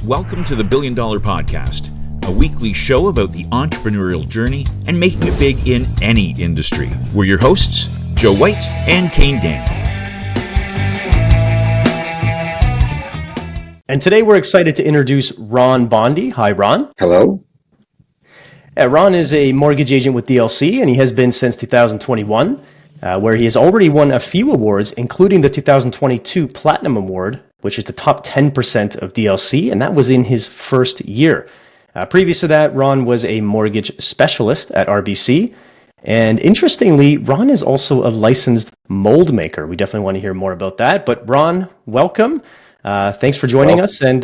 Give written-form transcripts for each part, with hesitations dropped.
welcome to the $1 Billion Podcast, a weekly show about the entrepreneurial journey and making it big in any industry. We're your hosts, Joe White and Kane Daniel. And today we're excited to introduce Ron Bondy. Hi, Ron. Hello. Ron is a mortgage agent with DLC, and he has been since 2021, where he has already won a few awards, including the 2022 Platinum Award, which is the top 10% of DLC, and that was in his first year. Previous to that, Ron was a mortgage specialist at RBC. And interestingly, Ron is also a licensed mold maker. We definitely want to hear more about that. But Ron, welcome. Thanks for joining us. And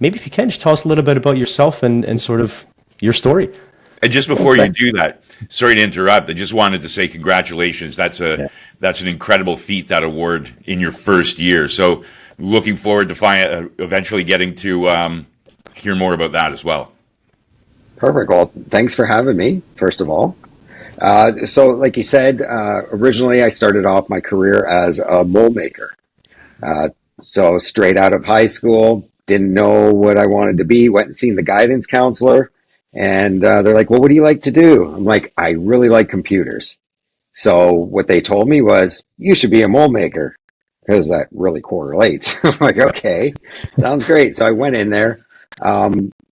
maybe if you can, just tell us a little bit about yourself and sort of your story. And just before you do that, sorry to interrupt, I just wanted to say congratulations. That's an incredible feat, that award in your first year. So looking forward to eventually getting to hear more about that as well. Perfect. Well, thanks for having me, first of all. So like you said, originally I started off my career as a mold maker. So straight out of high school, didn't know what I wanted to be, went and seen the guidance counselor. And they're like, well, what do you like to do? I'm like, I really like computers. So what they told me was, you should be a mold maker, because that really correlates. I'm like, okay, sounds great. So I went in there.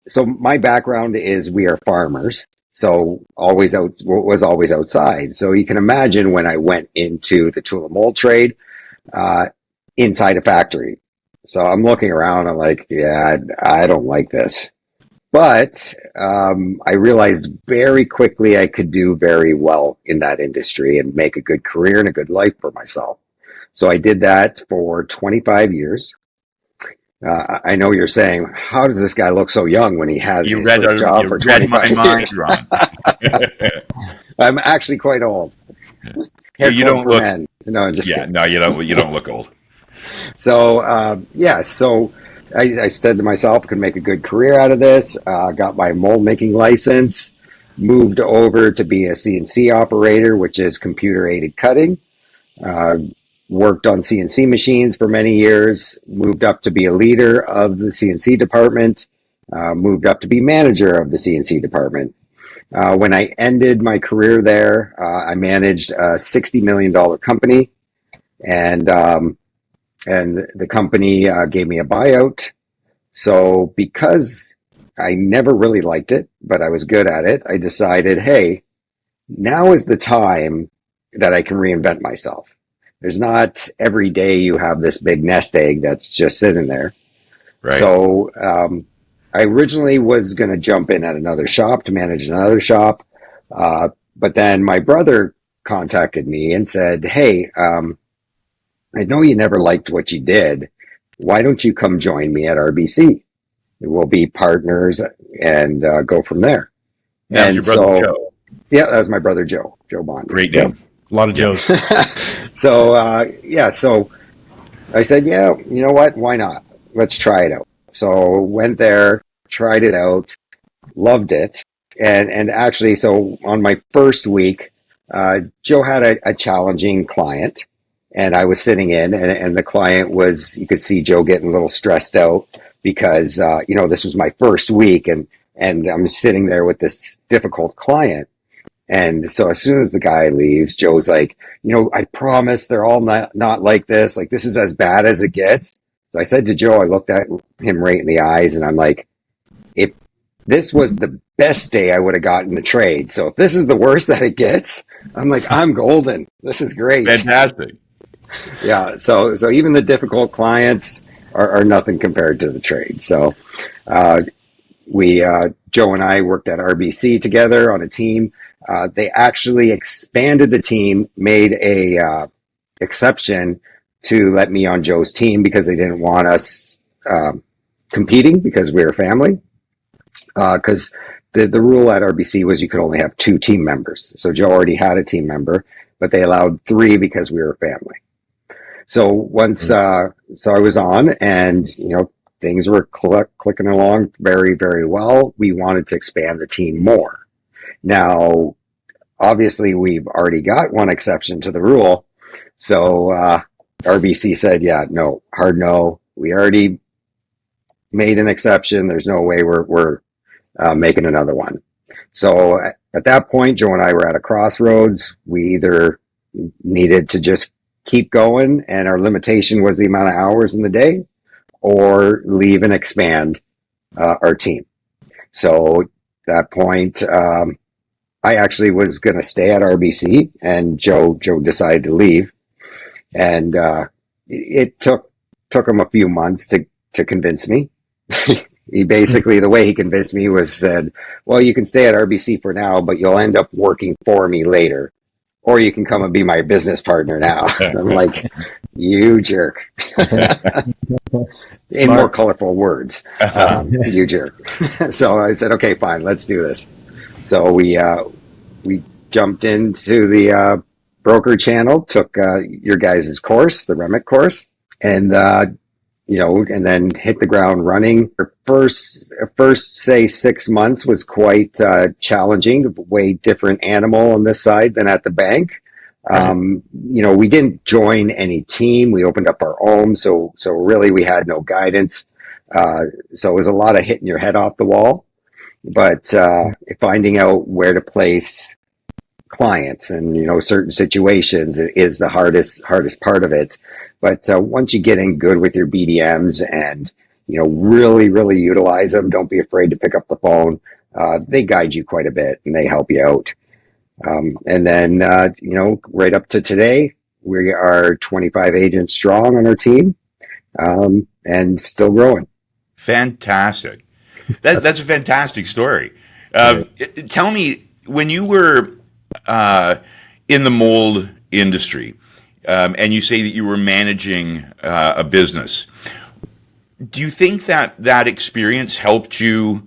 So my background is we are farmers. So was always outside. So you can imagine when I went into the tool and mold trade, inside a factory. So I'm looking around, I'm like, yeah, I don't like this. But I realized very quickly I could do very well in that industry and make a good career and a good life for myself. So I did that for 25 years. I know you're saying, how does this guy look so young when he has his first job for 25 years? Ron. I'm actually quite old. You don't look. Men. No, just kidding. No, you don't look old. So so I said to myself, I could make a good career out of this. Got my mold making license, moved over to be a CNC operator, which is computer aided cutting. Worked on CNC machines for many years, moved up to be a leader of the CNC department, moved up to be manager of the CNC department. When I ended my career there, I managed a $60 million company, and the company gave me a buyout. So because I never really liked it, but I was good at it, I decided, hey, now is the time that I can reinvent myself. There's not every day you have this big nest egg that's just sitting there. Right. So I originally was going to jump in at another shop to manage another shop. But then my brother contacted me and said, hey, I know you never liked what you did. Why don't you come join me at RBC? We'll be partners and go from there. That's your brother Joe. Yeah, that was my brother Joe Bondy. Great name. Yeah. A lot of Joes. So I said, yeah, you know what? Why not? Let's try it out. So went there, tried it out, loved it. And actually, so on my first week, Joe had a challenging client, and I was sitting in, and the client was, you could see Joe getting a little stressed out because, this was my first week, and I'm sitting there with this difficult client. And so as soon as the guy leaves, Joe's like, I promise they're all not like this. Like, this is as bad as it gets. So I said to Joe, I looked at him right in the eyes, and I'm like, if this was the best day I would have gotten the trade. So if this is the worst that it gets, I'm like, I'm golden. This is great. Fantastic. Yeah. So even the difficult clients are nothing compared to the trade. So Joe and I worked at RBC together on a team. They actually expanded the team, made a exception to let me on Joe's team because they didn't want us competing because we were family. Because the rule at RBC was you could only have 2 team members. So Joe already had a team member, but they allowed 3 because we were family. So once, so I was on, and things were clicking along very, very well. We wanted to expand the team more. Now, obviously, we've already got one exception to the rule. So RBC said, yeah, no, hard no. We already made an exception. There's no way we're making another one. So at that point, Joe and I were at a crossroads. We either needed to just keep going, and our limitation was the amount of hours in the day, or leave and expand our team. So at that point, I actually was going to stay at RBC, and Joe decided to leave, and it took him a few months to convince me. He basically, the way he convinced me was said, well, you can stay at RBC for now, but you'll end up working for me later, or you can come and be my business partner now. I'm like, you jerk. In more colorful words, you jerk. So I said, okay, fine, let's do this. So we jumped into the broker channel, took your guys' course, the Remit course, and and then hit the ground running. Our first say 6 months was quite challenging, way different animal on this side than at the bank. We didn't join any team. We opened up our own, so really we had no guidance. So it was a lot of hitting your head off the wall, but finding out where to place clients and certain situations is the hardest part of it. But once you get in good with your BDMs and really utilize them, don't be afraid to pick up the phone. They guide you quite a bit and they help you out. And then right up to today, we are 25 agents strong on our team, and still growing. Fantastic. That's a fantastic story. Tell me, when you were in the mold industry, and you say that you were managing a business, do you think that experience helped you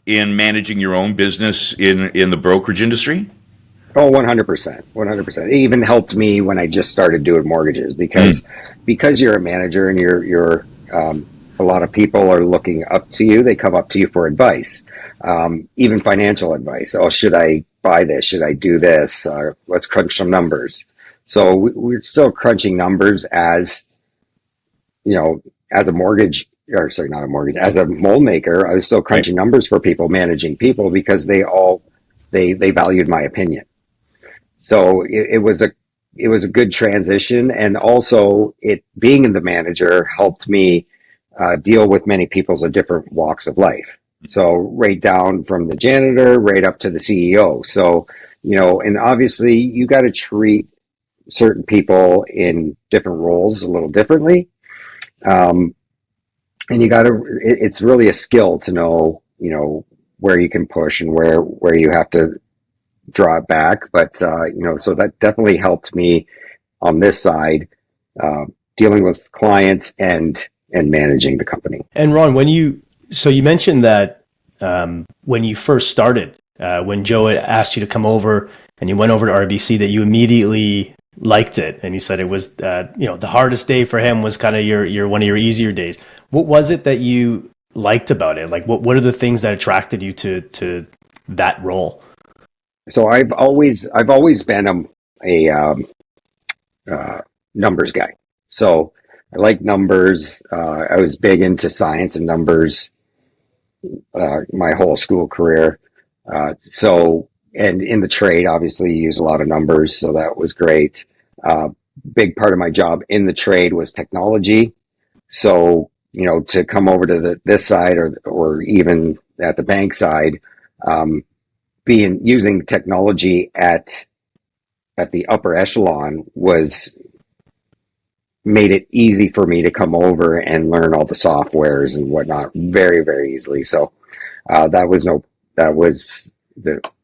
in managing your own business in the brokerage industry? Oh, 100%. 100%. It even helped me when I just started doing mortgages because you're a manager and you're a lot of people are looking up to you. They come up to you for advice, even financial advice. Oh, should I buy this? Should I do this? Let's crunch some numbers. So we're still crunching numbers as a mortgage, or sorry, not a mortgage, as a mold maker. I was still crunching numbers for people, managing people, because they valued my opinion. So it was a good transition, and also it being the manager helped me deal with many people's different walks of life. So right down from the janitor right up to the CEO. So and obviously you got to treat certain people in different roles a little differently, and it's really a skill to know where you can push and where you have to draw it back. But so that definitely helped me on this side, dealing with clients and managing the company. And Ron, you mentioned that when you first started, when Joe asked you to come over and you went over to RBC, that you immediately liked it, and he said it was the hardest day for him was kind of your one of your easier days. What was it that you liked about it? Like what are the things that attracted you to that role? So I've always been a numbers guy. So I like numbers. I was big into science and numbers my whole school career. And in the trade, obviously, you use a lot of numbers, so that was great. Big part of my job in the trade was technology. So to come over to this side or even at the bank side, using technology at the upper echelon made it easy for me to come over and learn all the softwares and whatnot very, very easily. So the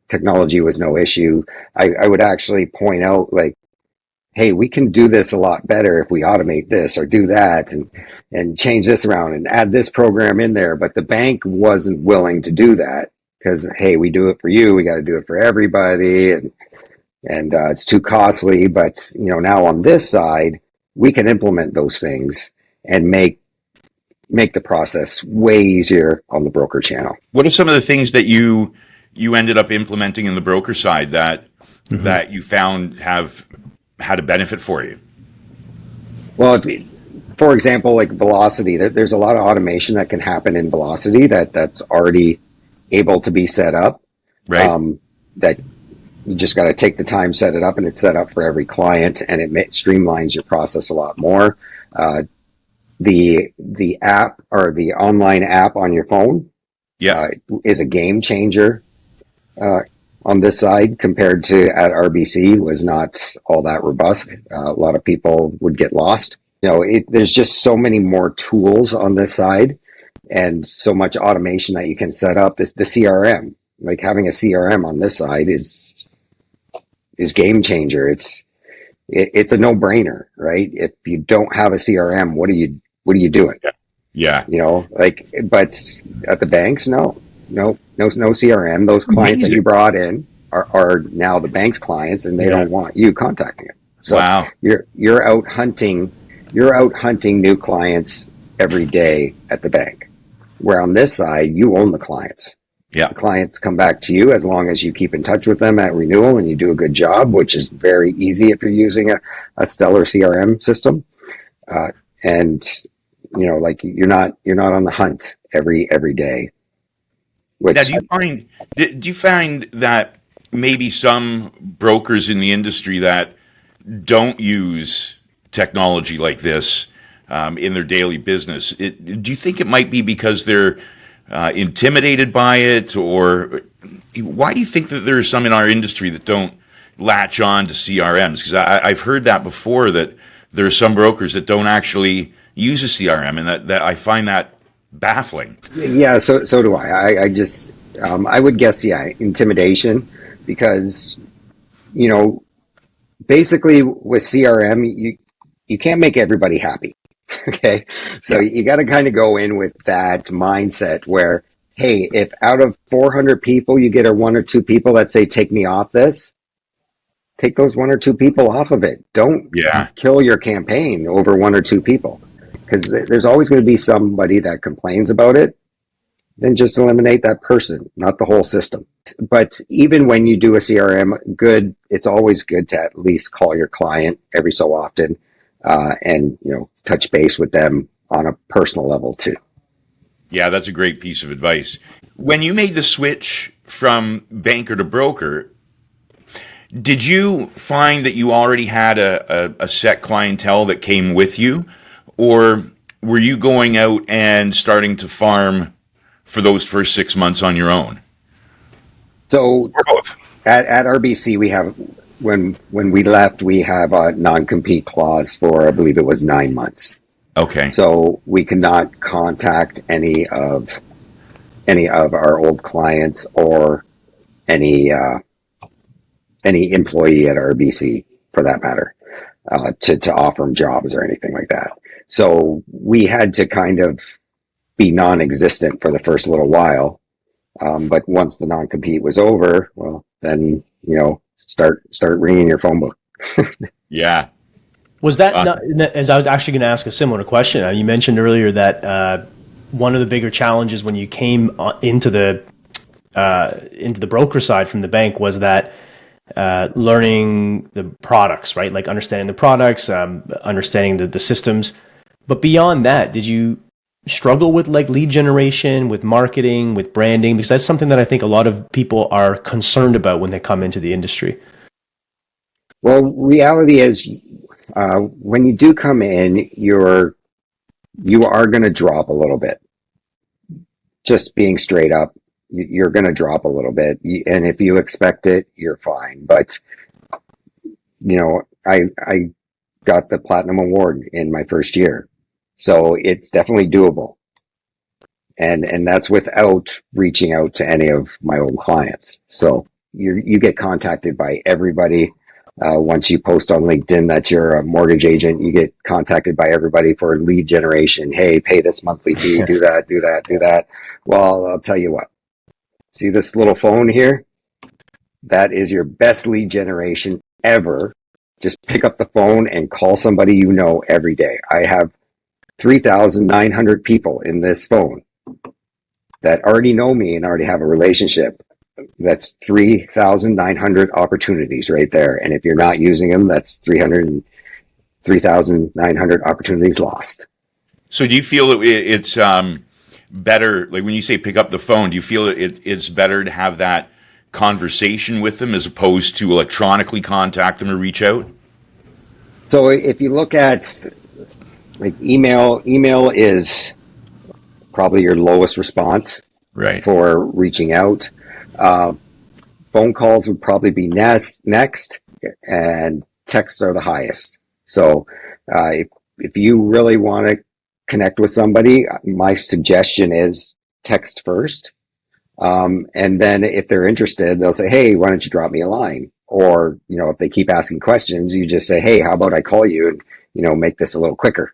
technology was no issue. I would actually point out, like, hey, we can do this a lot better if we automate this or do that and change this around and add this program in there. But the bank wasn't willing to do that because, hey, we do it for you. We got to do it for everybody. And it's too costly. But, now on this side, we can implement those things and make the process way easier on the broker channel. What are some of the things that you ended up implementing in the broker side that you found have had a benefit for you? Well, for example, like Velocity, there's a lot of automation that can happen in Velocity that's already able to be set up. Right. That you just got to take the time, set it up, and it's set up for every client, and it streamlines your process a lot more. The app or the online app on your phone Yeah. is a game changer on this side compared to at RBC was not all that robust. A lot of people would get lost. There's just so many more tools on this side and so much automation that you can set up. The CRM, like having a CRM on this side is game changer. It's a no brainer, right? If you don't have a CRM, what are you doing? Yeah. But at the banks, no CRM. Those clients that you brought in are now the bank's clients, and they don't want you contacting them. So wow. You're out hunting new clients every day at the bank. Where on this side, you own the clients. Yeah. The clients come back to you as long as you keep in touch with them at renewal and you do a good job, which is very easy if you're using a stellar CRM system. And you're not on the hunt every day. Now, do you find that maybe some brokers in the industry that don't use technology like this in their daily business, do you think it might be because they're intimidated by it, or why do you think that there are some in our industry that don't latch on to CRMs? Because I've heard that before, that there are some brokers that don't actually use a CRM, and that I find that baffling. Yeah, so do I. I just I would guess intimidation, because basically with CRM you can't make everybody happy. Okay, so you got to kind of go in with that mindset where, hey, if out of 400 people you get one or two people that say take me off this, take those one or two people off of it. Don't kill your campaign over one or two people, because there's always going to be somebody that complains about it. Then just eliminate that person, not the whole system. But even when you do a CRM, it's always good to at least call your client every so often, and touch base with them on a personal level too. Yeah, that's a great piece of advice. When you made the switch from banker to broker, did you find that you already had a set clientele that came with you, or were you going out and starting to farm for those first 6 months on your own? So at RBC, we have, when we left, we have a non-compete clause for, I believe it was 9 months. Okay. So we could not contact any of our old clients or any employee at RBC, for that matter, to offer them jobs or anything like that. So we had to kind of be non-existent for the first little while. But once the non-compete was over, well, then, start ringing your phone book. Yeah. Was that not, as I was actually going to ask a similar question, you mentioned earlier that one of the bigger challenges when you came into the broker side from the bank was that learning the products, right? Like understanding the products, understanding the systems. But beyond that, did you struggle with like lead generation, with marketing, with branding? Because that's something that I think a lot of people are concerned about when they come into the industry. Well, reality is, when you do come in, you are going to drop a little bit. Just being straight up, you're going to drop a little bit. And if you expect it, you're fine. But, I got the Platinum Award in my first year. So it's definitely doable. And that's without reaching out to any of my old clients. So you get contacted by everybody. Once you post on LinkedIn that you're a mortgage agent, you get contacted by everybody for lead generation. Hey, pay this monthly fee, do that. Well, I'll tell you what. See this little phone here? That is your best lead generation ever. Just pick up the phone and call somebody you know every day. I have 3,900 people in this phone that already know me and already have a relationship. That's 3,900 opportunities right there. And if you're not using them, that's 300 3,900 opportunities lost. So do you feel it's better, like when you say pick up the phone, do you feel it's better to have that conversation with them as opposed to electronically contact them or reach out? So if you look at like email is probably your lowest response Right. for reaching out. Phone calls would probably be next, and texts are the highest. So if you really want to connect with somebody, my suggestion is text first. And then if they're interested, they'll say, hey, why don't you drop me a line? Or, if they keep asking questions, you just say, hey, how about I call you and, make this a little quicker.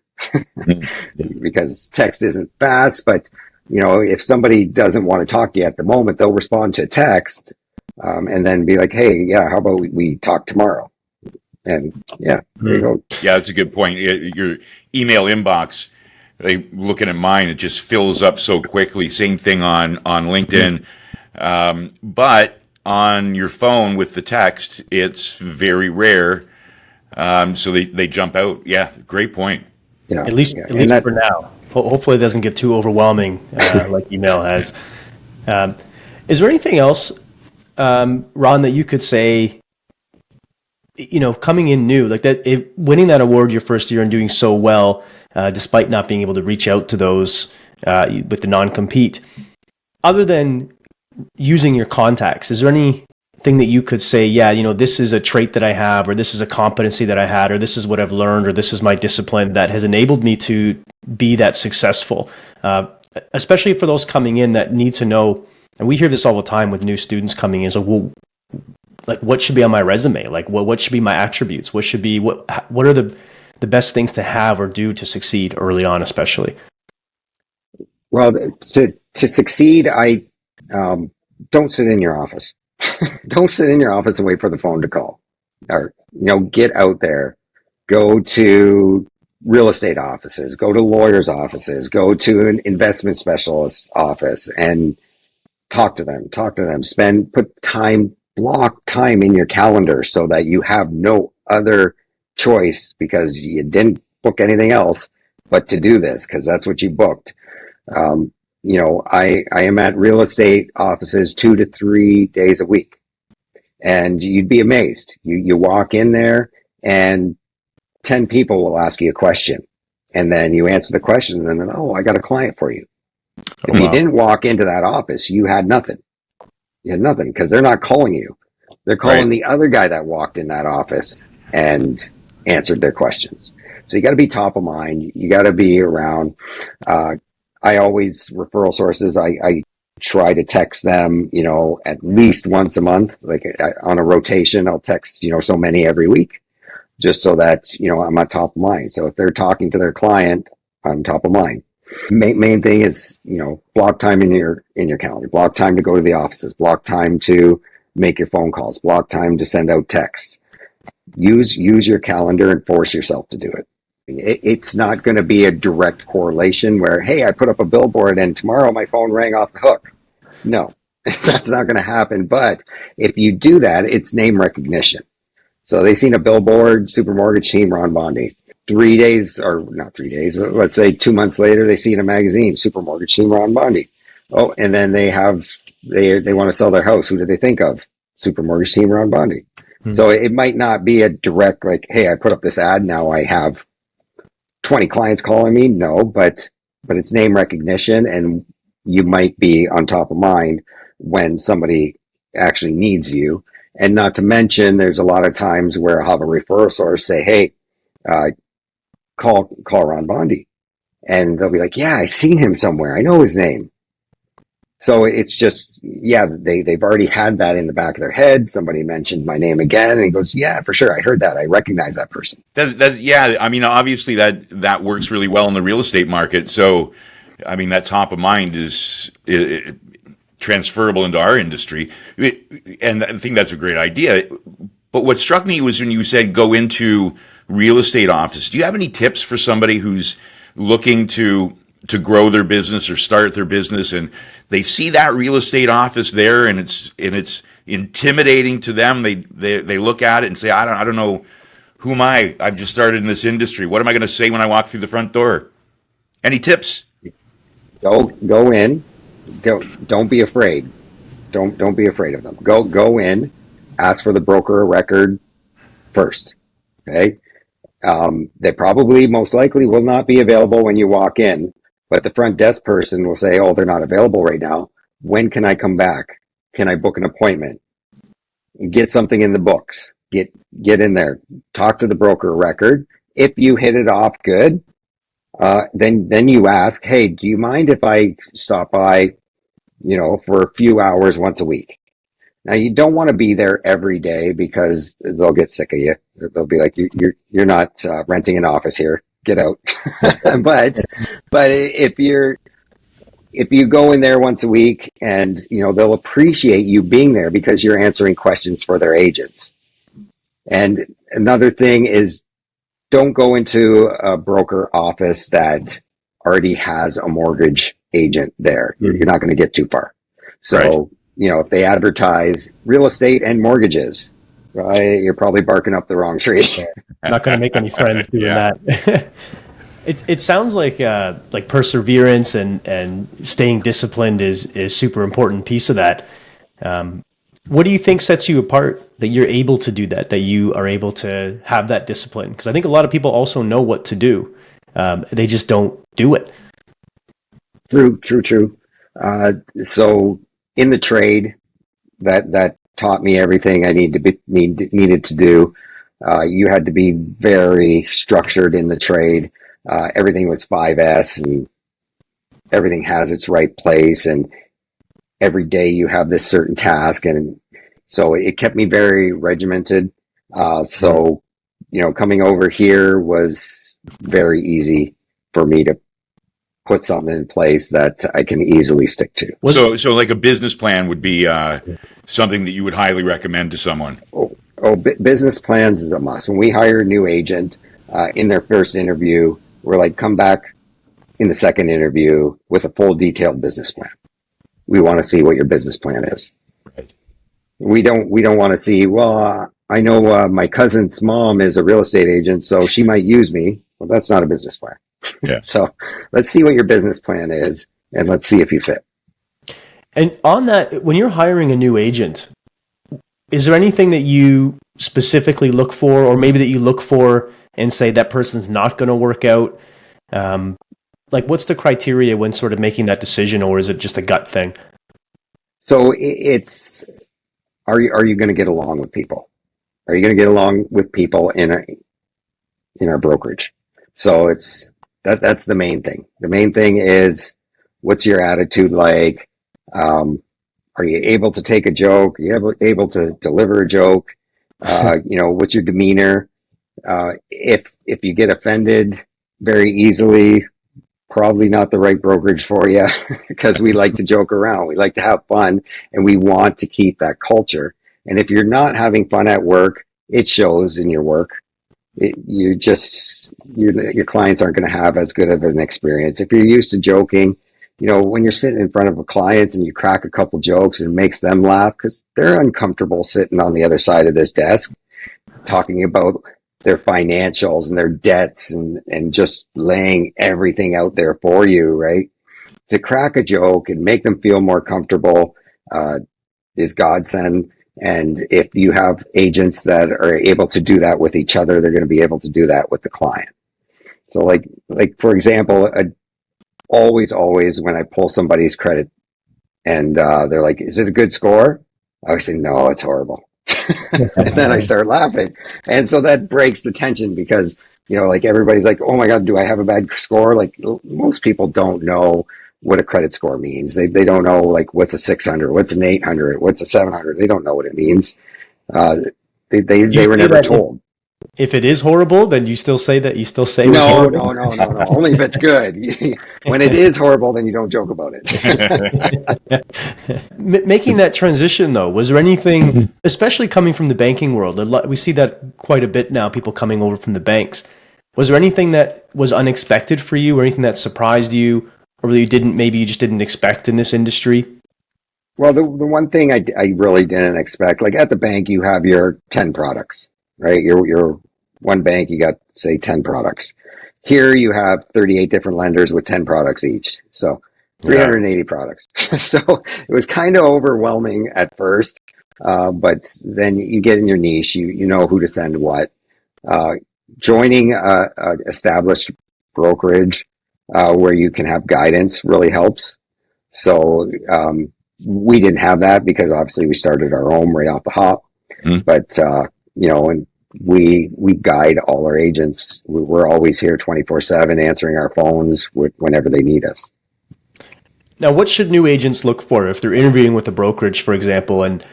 Because text isn't fast, but, if somebody doesn't want to talk to you at the moment, they'll respond to text, and then be like, hey, yeah, how about we talk tomorrow? And yeah, there you go. Yeah, that's a good point. Your email inbox, looking at mine, it just fills up so quickly. Same thing on LinkedIn. But on your phone with the text, it's very rare. So they jump out. Yeah, great point. At least for now. Hopefully it doesn't get too overwhelming like email has. Is there anything else, Ron, that you could say, coming in new, like that, winning that award your first year and doing so well, despite not being able to reach out to those with the non-compete, other than using your contacts, is there anything that you could say, this is a trait that I have, or this is a competency that I had, or this is what I've learned, or this is my discipline that has enabled me to be that successful, especially for those coming in that need to know, and we hear this all the time with new students coming in, so, well, like what should be on my resume? Like what should be my attributes? What are the best things to have or do to succeed early on, especially? Well, to succeed, I don't sit in your office. Don't sit in your office and wait for the phone to call. Or get out there. Go to real estate offices. Go to lawyers' offices. Go to an investment specialist's office and talk to them. Block time in your calendar so that you have no other choice because you didn't book anything else but to do this because that's what you booked. I am at real estate offices 2 to 3 days a week, and you'd be amazed. You walk in there and 10 people will ask you a question, and then you answer the question, and then, I got a client for you. If you didn't walk into that office, you had nothing. You had nothing because they're not calling you. They're calling the other guy that walked in that office and answered their questions. So you got to be top of mind. You got to be around. I always referral sources. I try to text them, at least once a month, like on a rotation. I'll text, so many every week, just so that I'm at top of mind. So if they're talking to their client, I'm top of mind. Main thing is, block time in your calendar, block time to go to the offices, block time to make your phone calls, block time to send out texts. Use your calendar and force yourself to do it. It's not going to be a direct correlation where, hey, I put up a billboard and tomorrow my phone rang off the hook. No, that's not going to happen. But if you do that, it's name recognition. So they seen a billboard, Super Mortgage Team, Ron Bondy. 3 days, or not 3 days, let's say 2 months later, they see in a magazine, Super Mortgage Team, Ron Bondy. Oh, and then they want to sell their house. Who do they think of? Super Mortgage Team, Ron Bondy. So it might not be a direct, like, hey, I put up this ad, now I have 20 clients calling me. No, but it's name recognition, and you might be on top of mind when somebody actually needs you. And not to mention, there's a lot of times where I'll have a referral source say, hey, call Ron Bondy. And they'll be like, yeah, I seen him somewhere. I know his name. So it's just, they've already had that in the back of their head. Somebody mentioned my name again, and he goes, yeah, for sure. I heard that. I recognize that person. I mean, obviously that works really well in the real estate market. So, I mean, that top of mind is transferable into our industry. And I think that's a great idea. But what struck me was when you said go into real estate office. Do you have any tips for somebody who's looking to grow their business or start their business, and they see that real estate office there, and it's intimidating to them? They look at it and say, I don't know Who am I? I've just started in this industry. What am I going to say when I walk through the front door? Any tips? Go in. Don't be afraid. Don't be afraid of them. Go in. Ask for the broker of record first. Okay. They probably most likely will not be available when you walk in, but the front desk person will say, "Oh, they're not available right now. When can I come back? Can I book an appointment? Get something in the books. Get in there. Talk to the broker of record. If you hit it off good, then you ask, hey, do you mind if I stop by, for a few hours once a week? Now you don't want to be there every day because they'll get sick of you. They'll be like, you're not renting an office here. Get out. but if you go in there once a week and they'll appreciate you being there because you're answering questions for their agents. And another thing is, don't go into a broker office that already has a mortgage agent there. You're not going to get too far. So, right. If they advertise real estate and mortgages, right, you're probably barking up the wrong tree. Not going to make any friends doing that. It sounds like perseverance and staying disciplined is super important piece of that. What do you think sets you apart that you're able to do that you are able to have that discipline? Because I think a lot of people also know what to do. They just don't do it. True. So in the trade, that taught me everything I needed to do. You had to be very structured in the trade. Everything was 5S and everything has its right place. And every day you have this certain task. And so it kept me very regimented. So coming over here was very easy for me to put something in place that I can easily stick to. So like a business plan would be something that you would highly recommend to someone. Business plans is a must. When we hire a new agent in their first interview, we're like, come back in the second interview with a full detailed business plan. We want to see what your business plan is. Right. We don't want to see, well, I know my cousin's mom is a real estate agent, so she might use me. Well, that's not a business plan. Yeah. So let's see what your business plan is, and let's see if you fit. And on that, when you're hiring a new agent, is there anything that you specifically look for, or maybe that you look for and say that person's not going to work out? What's the criteria when sort of making that decision, or is it just a gut thing? So it's, are you going to get along with people? Are you going to get along with people in our brokerage? So that's the main thing. The main thing is, what's your attitude like? Are you able to take a joke? Are you able to deliver a joke? What's your demeanor? If you get offended very easily, probably not the right brokerage for you, because we like to joke around. We like to have fun, and we want to keep that culture. And if you're not having fun at work, it shows in your work. Your clients aren't going to have as good of an experience. If you're used to joking, when you're sitting in front of a client and you crack a couple jokes and it makes them laugh, because they're uncomfortable sitting on the other side of this desk talking about their financials and their debts and just laying everything out there for you, right? To crack a joke and make them feel more comfortable is godsend. And if you have agents that are able to do that with each other, they're going to be able to do that with the client. So like for example, always when I pull somebody's credit and they're like, is it a good score? I say, no, it's horrible. And then I start laughing. And so that breaks the tension because, everybody's like, oh my God, do I have a bad score? Like most people don't know what a credit score means. They don't know what's a 600, what's an 800, what's a 700. They don't know what it means. They were never told. If it is horrible, then you still say that? You still say no. Only if it's good. When it is horrible, then you don't joke about it. Making that transition, though, was there anything, especially coming from the banking world, we see that quite a bit now, people coming over from the banks. Was there anything that was unexpected for you, or anything that surprised you, or you just didn't expect in this industry? Well, the one thing I really didn't expect, like at the bank, you have your 10 products, right? Your one bank, you got, say, 10 products. Here you have 38 different lenders with 10 products each. So 380 products. So it was kind of overwhelming at first. But then you get in your niche, you know who to send what. Joining a established brokerage where you can have guidance really helps. So we didn't have that because obviously we started our own right off the hop. But and we guide all our agents. We're always here 24/7, answering our phones whenever they need us. Now, what should new agents look for if they're interviewing with a brokerage, for example, and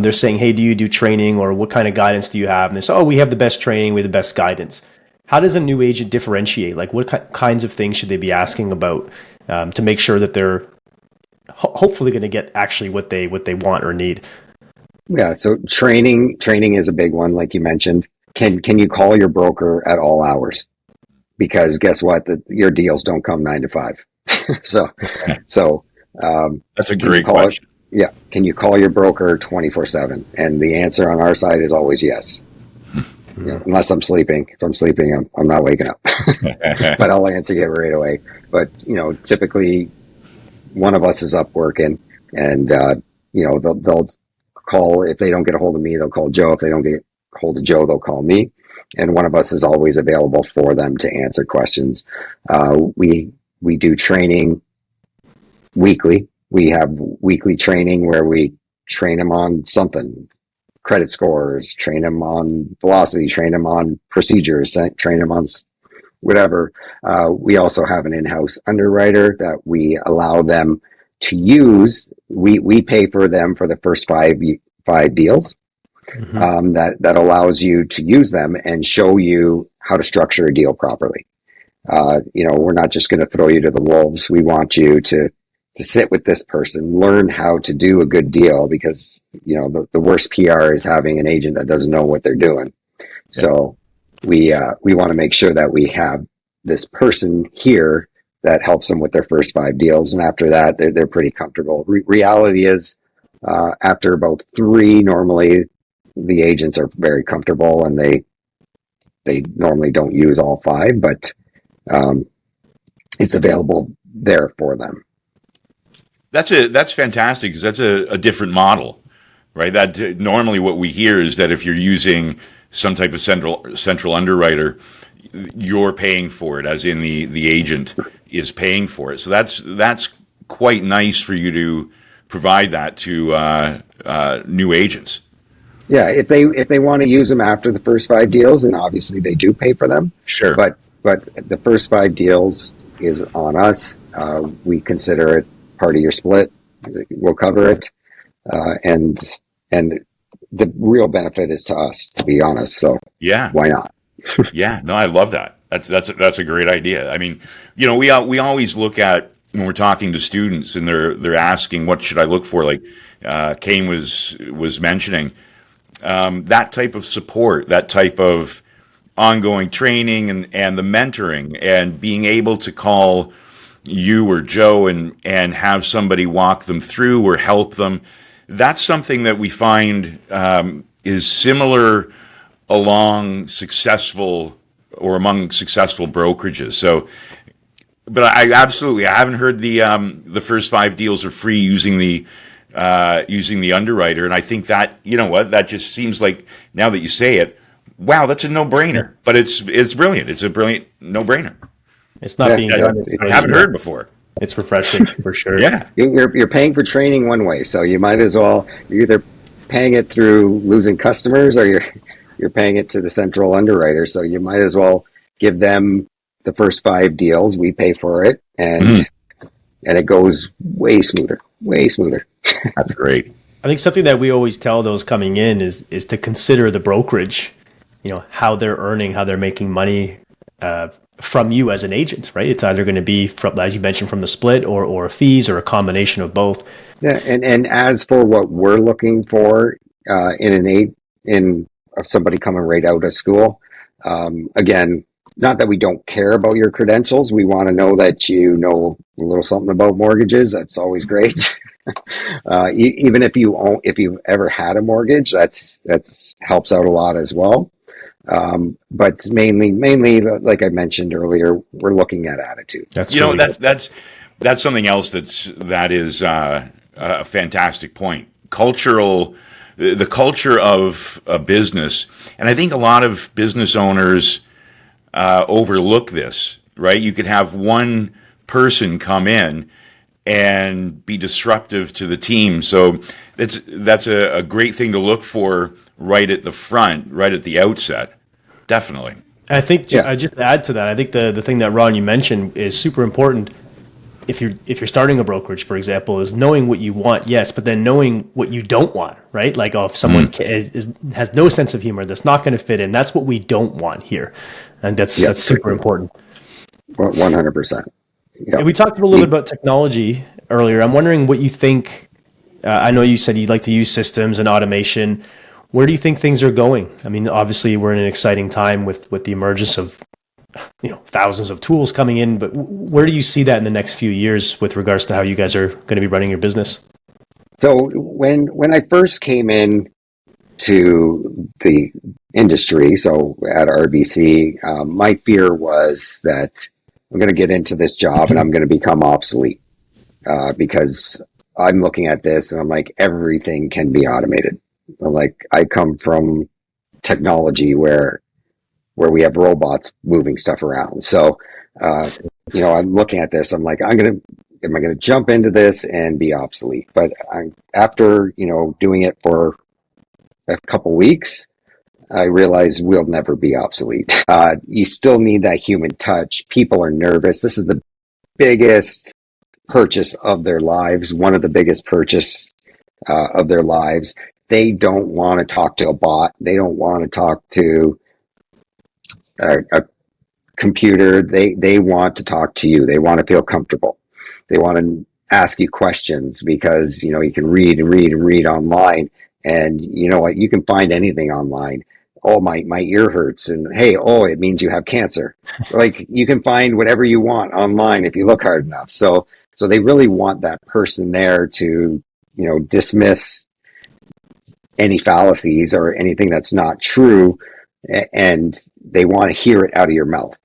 they're saying, hey, do you do training, or what kind of guidance do you have? And they say, oh, we have the best training, we have the best guidance. How does a new agent differentiate? Like, what kinds of things should they be asking about to make sure that they're hopefully going to get actually what they want or need? Yeah, so training is a big one, like you mentioned. Can you call your broker at all hours? Because guess what? Your deals don't come 9 to 5. So that's a great question. Yeah, can you call your broker 24/7? And the answer on our side is always yes. Unless I'm sleeping. If I'm sleeping, I'm not waking up. But I'll answer you right away. But typically one of us is up working, and they'll call. If they don't get a hold of me, they'll call Joe. If they don't get a hold of Joe, they'll call me, and one of us is always available for them to answer questions. We do training weekly. We have weekly training where we train them on something, credit scores, train them on velocity, train them on procedures, train them on whatever. We also have an in-house underwriter that we allow them to use. We pay for them for the first five deals. That allows you to use them and show you how to structure a deal properly. We're not just going to throw you to the wolves. We want you to sit with this person, learn how to do a good deal, because the worst PR is having an agent that doesn't know what they're doing. Yeah. So we want to make sure that we have this person here that helps them with their first 5 deals, and after that they're pretty comfortable. Reality is after about 3, normally the agents are very comfortable, and they normally don't use all 5, but it's available there for them. That's fantastic, because that's a different model, right? That normally what we hear is that if you're using some type of central underwriter, you're paying for it, as in the agent is paying for it. So that's quite nice for you to provide that to new agents. Yeah, if they want to use them after the first 5 deals, and obviously they do pay for them. Sure. But the first 5 deals is on us. We consider it part of your split. We'll cover it, and the real benefit is to us, to be honest. So yeah, why not? Yeah, no, I love that. That's a great idea. I mean, we always look at, when we're talking to students and they're asking, what should I look for? Like Kane was mentioning, that type of support, that type of ongoing training and the mentoring, and being able to call you or Joe and have somebody walk them through or help them. That's something that we find is similar among successful brokerages. So, but I haven't heard the first 5 deals are free using the underwriter, and I think that that just seems like, now that you say it, wow, that's a no-brainer. But it's brilliant. It's a brilliant no-brainer. It's not being done. I haven't heard before. It's refreshing for sure. Yeah, you're paying for training one way, so you might as well. You're either paying it through losing customers, or you're paying it to the central underwriter. So you might as well give them the first 5 deals. We pay for it, and it goes way smoother. That's great. I think something that we always tell those coming in is to consider the brokerage. How they're earning, how they're making money from you as an agent, right? It's either going to be from, as you mentioned, from the split or fees, or a combination of both. Yeah, and as for what we're looking for in somebody coming right out of school, again, not that we don't care about your credentials. We want to know that you know a little something about mortgages. That's always great. Even if you've ever had a mortgage, that's helps out a lot as well. But mainly, like I mentioned earlier, we're looking at attitude. That's You know, really good. that's something else that is a fantastic point. The culture of a business, and I think a lot of business owners overlook this. Right? You could have one person come in and be disruptive to the team. So that's a great thing to look for right at the front, right at the outset. Definitely. I think Yeah. I just add to that. I think the thing that Ron you mentioned is super important. If you're starting a brokerage, for example, is knowing what you want, yes, but then knowing what you don't want, right? Like, oh, if someone has no sense of humor, that's not going to fit in. That's what we don't want here, and that's super important. 100%. Yeah. And we talked a little bit about technology earlier. I'm wondering what you think. I know you said you'd like to use systems and automation. Where do you think things are going? I mean, obviously, we're in an exciting time with the emergence of thousands of tools coming in. But where do you see that in the next few years with regards to how you guys are going to be running your business? So when I first came in to the industry, so at RBC, my fear was that I'm going to get into this job and I'm going to become obsolete because I'm looking at this and I'm like, everything can be automated. Like, I come from technology where we have robots moving stuff around. So, I'm looking at this. I'm like, am I going to jump into this and be obsolete? But after, doing it for a couple weeks, I realize we'll never be obsolete. You still need that human touch. People are nervous. This is the biggest purchase of their lives, one of the biggest purchase of their lives. They don't want to talk to a bot. They don't want to talk to a computer. They want to talk to you. They want to feel comfortable. They want to ask you questions because, you can read and read and read online. And you know what? You can find anything online. Oh, my ear hurts. And hey, it means you have cancer. Like, you can find whatever you want online if you look hard enough. So they really want that person there to, dismiss any fallacies or anything that's not true. And they want to hear it out of your mouth.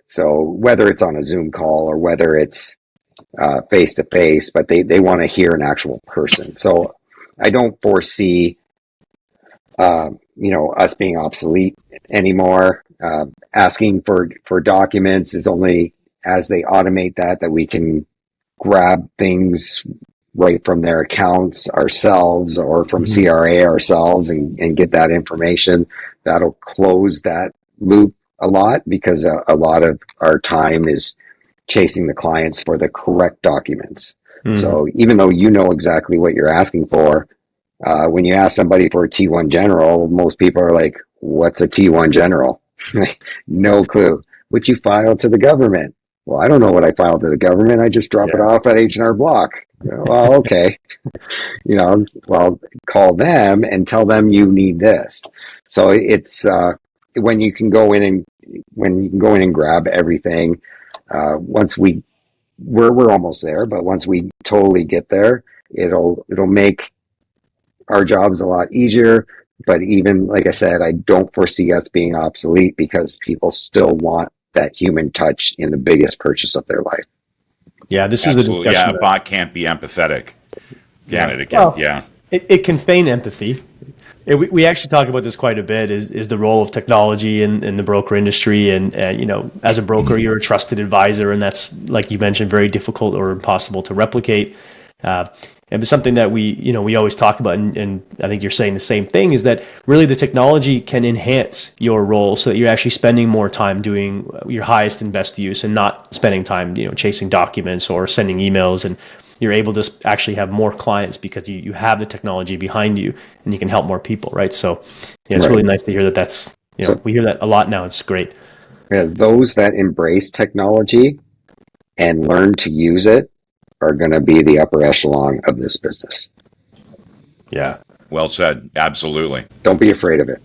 So whether it's on a Zoom call or whether it's face to face, but they want to hear an actual person. So I don't foresee, us being obsolete anymore. Asking for documents is only as they automate that we can grab things right from their accounts ourselves or from CRA ourselves and get that information. That'll close that loop a lot because a lot of our time is chasing the clients for the correct documents. So even though you know exactly what you're asking for, when you ask somebody for a T1 general, most people are like, what's a T1 general? No clue. What you filed to the government? Well, I don't know what I filed to the government. I just drop it off at H&R Block. Well, okay. Call them and tell them you need this. So it's when you can go in and grab everything. Once we're almost there, but once we totally get there, it'll make our jobs a lot easier. But even like I said, I don't foresee us being obsolete because people still want that human touch in the biggest purchase of their life. Yeah, this Absolutely. is the discussion. A bot can't be empathetic. It can feign empathy. We actually talk about this quite a bit. Is the role of technology in the broker industry, and as a broker, you're a trusted advisor, and that's, like you mentioned, very difficult or impossible to replicate. And it's something that we always talk about, and I think you're saying the same thing, is that really the technology can enhance your role so that you're actually spending more time doing your highest and best use and not spending time, chasing documents or sending emails, and you're able to actually have more clients because you have the technology behind you and you can help more people, right? So it's really nice to hear that's, we hear that a lot now. It's great. Yeah, those that embrace technology and learn to use it are going to be the upper echelon of this business. Yeah. Well said. Absolutely. Don't be afraid of it.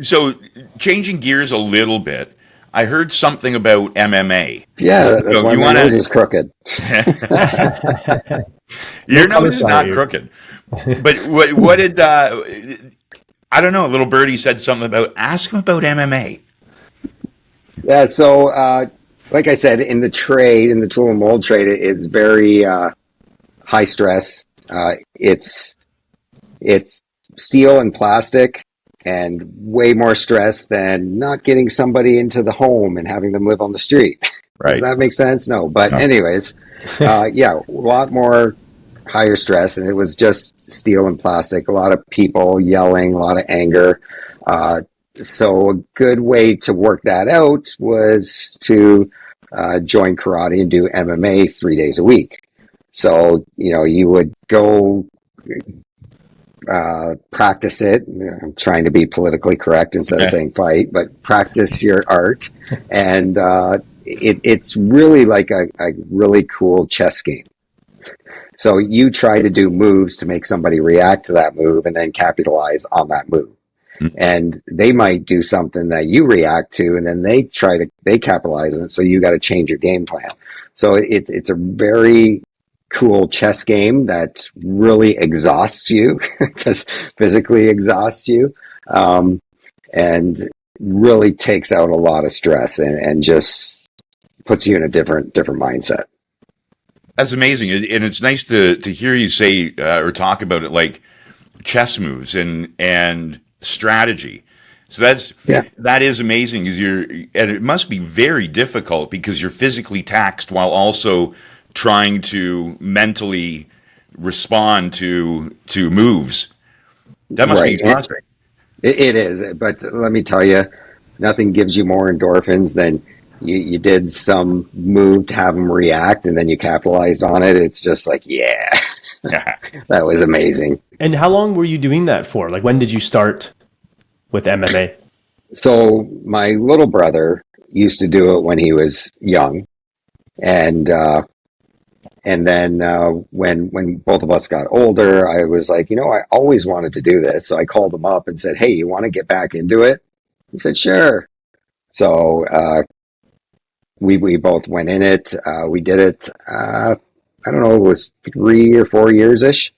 So, changing gears a little bit, I heard something about MMA. Yeah, that's why my nose is crooked. Your nose is not crooked. But what did I don't know. Little birdie said something about ask him about MMA. Yeah. So, like I said, in the trade, in the tool and mold trade, it's very high stress. It's steel and plastic, and way more stress than not getting somebody into the home and having them live on the street. Does Right. that make sense? No. But No. anyways, yeah, a lot more higher stress, and it was just steel and plastic. A lot of people yelling, a lot of anger. Uh, so a good way to work that out was to join karate and do MMA 3 days a week. So, you would go practice it. I'm trying to be politically correct instead of Okay. saying fight, but practice your art. And it's really like a really cool chess game. So you try to do moves to make somebody react to that move and then capitalize on that move. And they might do something that you react to, and then they capitalize on it. So you got to change your game plan. So it's a very cool chess game that really exhausts you because physically exhausts you, and really takes out a lot of stress and just puts you in a different mindset. That's amazing, and it's nice to hear you say or talk about it like chess moves and strategy. So Yeah. that is amazing. Is and it must be very difficult because you're physically taxed while also trying to mentally respond to moves. That must be Right. exhausting. It is, but let me tell you, nothing gives you more endorphins than you did some move to have them react, and then you capitalized on it. It's just like, yeah, that was amazing. And how long were you doing that for? Like, when did you start with MMA? So my little brother used to do it when he was young, and then when both of us got older, I was like, I always wanted to do this. So I called him up and said, "Hey, you want to get back into it?" He said, "Sure." So we both went in it. We did it. I don't know. It was 3 or 4 years ish.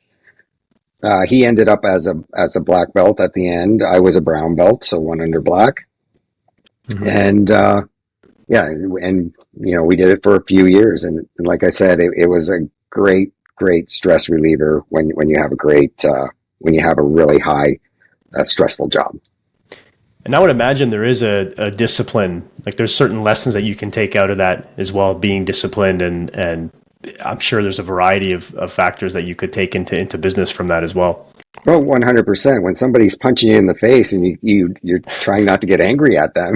He ended up as a black belt at the end. I was a brown belt, so one under black. Mhm. And yeah, and we did it for a few years, and like I said, it was a great stress reliever when you have when you have a really high stressful job. And I would imagine there is a discipline, like there's certain lessons that you can take out of that as well, being disciplined, and I'm sure there's a variety of factors that you could take into business from that as well. Well, 100%. When somebody's punching you in the face and you're trying not to get angry at them,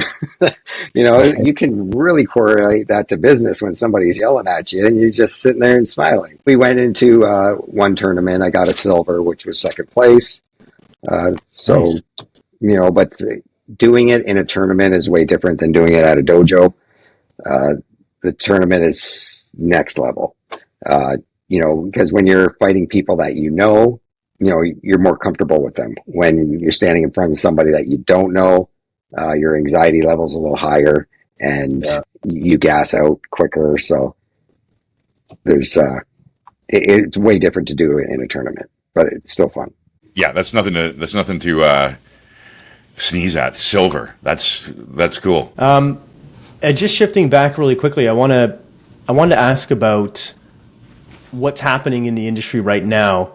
you can really correlate that to business when somebody's yelling at you and you're just sitting there and smiling. We went into one tournament. I got a silver, which was second place. So, Nice. but doing it in a tournament is way different than doing it at a dojo. The tournament is next level. Because when you're fighting people that you're more comfortable with them. When you're standing in front of somebody that you don't know, your anxiety level's a little higher, and Yeah. you gas out quicker. So it's way different to do it in a tournament, but it's still fun. Yeah, that's nothing to sneeze at. Silver. That's cool. And just shifting back really quickly, I wanted to ask about what's happening in the industry right now,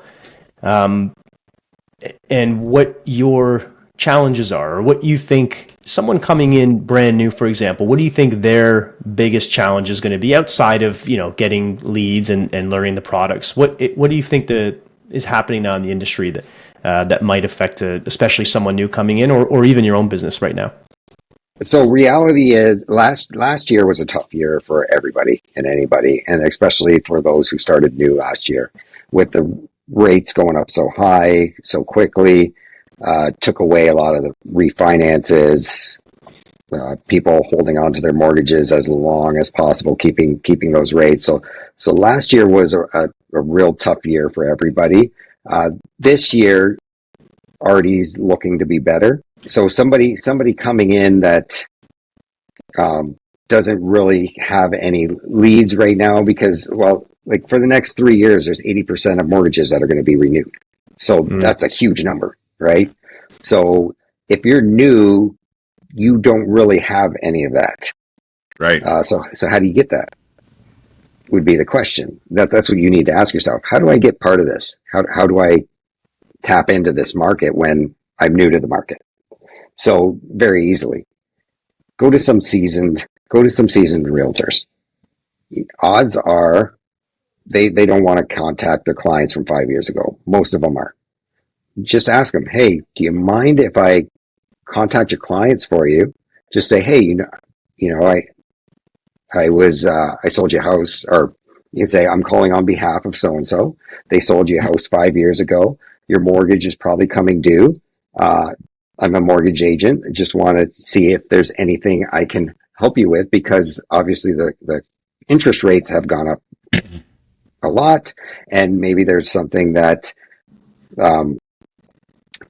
and what your challenges are, or what you think someone coming in brand new, for example, what do you think their biggest challenge is going to be outside of getting leads and learning the products? What do you think that is happening now in the industry that might affect especially someone new coming in, or even your own business right now? So reality is last year was a tough year for everybody and anybody, and especially for those who started new last year, with the rates going up so high so quickly. Took away a lot of the refinances, people holding on to their mortgages as long as possible, keeping those rates. So last year was a real tough year for everybody. This year already looking to be better. So somebody coming in that doesn't really have any leads right now, because, well, like for the next 3 years, there's 80% of mortgages that are going to be renewed. So that's a huge number, right? So if you're new, you don't really have any of that. Right. So how do you get that? Would be the question. That's what you need to ask yourself. How do I get part of this? How do I tap into this market when I'm new to the market? So very easily, go to some seasoned realtors. Odds are they don't want to contact their clients from 5 years ago. Most of them are. Just ask them, hey, do you mind if I contact your clients for you? Just say, hey, I sold you a house, or you can say, I'm calling on behalf of so and so. They sold you a house 5 years ago. Your mortgage is probably coming due. I'm a mortgage agent. I just want to see if there's anything I can help you with, because obviously the interest rates have gone up a lot, and maybe there's something that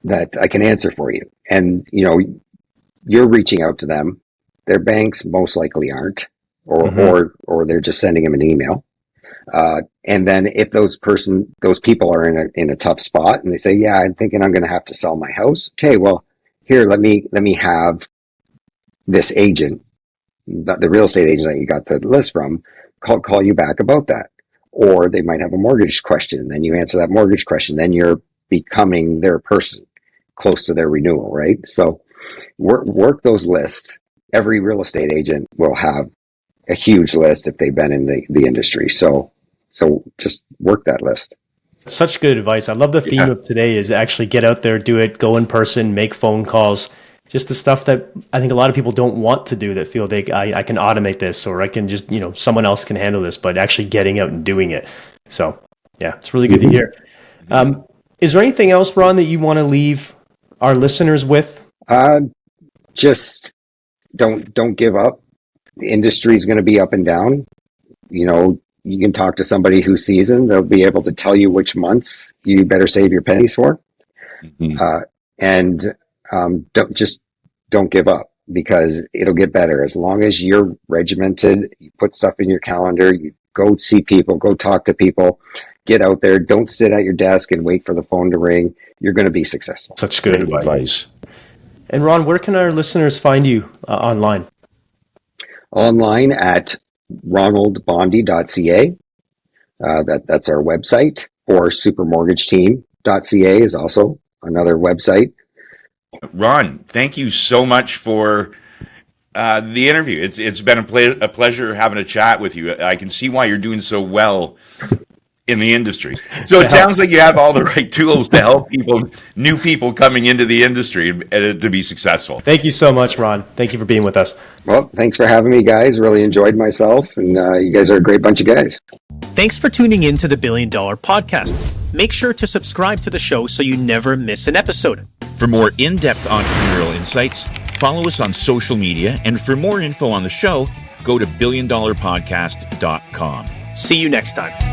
that I can answer for you. And you're reaching out to them. Their banks most likely aren't, or they're just sending them an email. And then if those people are in a tough spot and they say, yeah, I'm thinking I'm going to have to sell my house. Okay, well, here, let me have this agent, the real estate agent that you got the list from, call you back about that. Or they might have a mortgage question. Then you answer that mortgage question. Then you're becoming their person close to their renewal, right? So work those lists. Every real estate agent will have a huge list if they've been in the industry. So just work that list. Such good advice. I love the theme of today is actually get out there, do it, go in person, make phone calls. Just the stuff that I think a lot of people don't want to do, that feel I can automate this, or I can just, someone else can handle this, but actually getting out and doing it. So yeah, it's really good to hear. Is there anything else, Ron, that you want to leave our listeners with? Just don't give up. The industry is going to be up and down. You can talk to somebody who's seasoned. They'll be able to tell you which months you better save your pennies for. And don't give up, because it'll get better. As long as you're regimented, you put stuff in your calendar, you go see people, go talk to people, get out there. Don't sit at your desk and wait for the phone to ring. You're going to be successful. Such good advice. And Ron, where can our listeners find you online? Online at ronaldbondy.ca. That's our website. Or supermortgageteam.ca is also another website. Ron, thank you so much for the interview. It's been a pleasure having a chat with you. I can see why you're doing so well in the industry. So it sounds like you have all the right tools to help new people coming into the industry to be successful. Thank you so much, Ron. Thank you for being with us. Well, thanks for having me, guys. Really enjoyed myself, and you guys are a great bunch of guys. Thanks for tuning in to the $1 Billion Podcast. Make sure to subscribe to the show so you never miss an episode. For more in-depth entrepreneurial insights, follow us on social media, and for more info on the show, go to billiondollarpodcast.com. See you next time.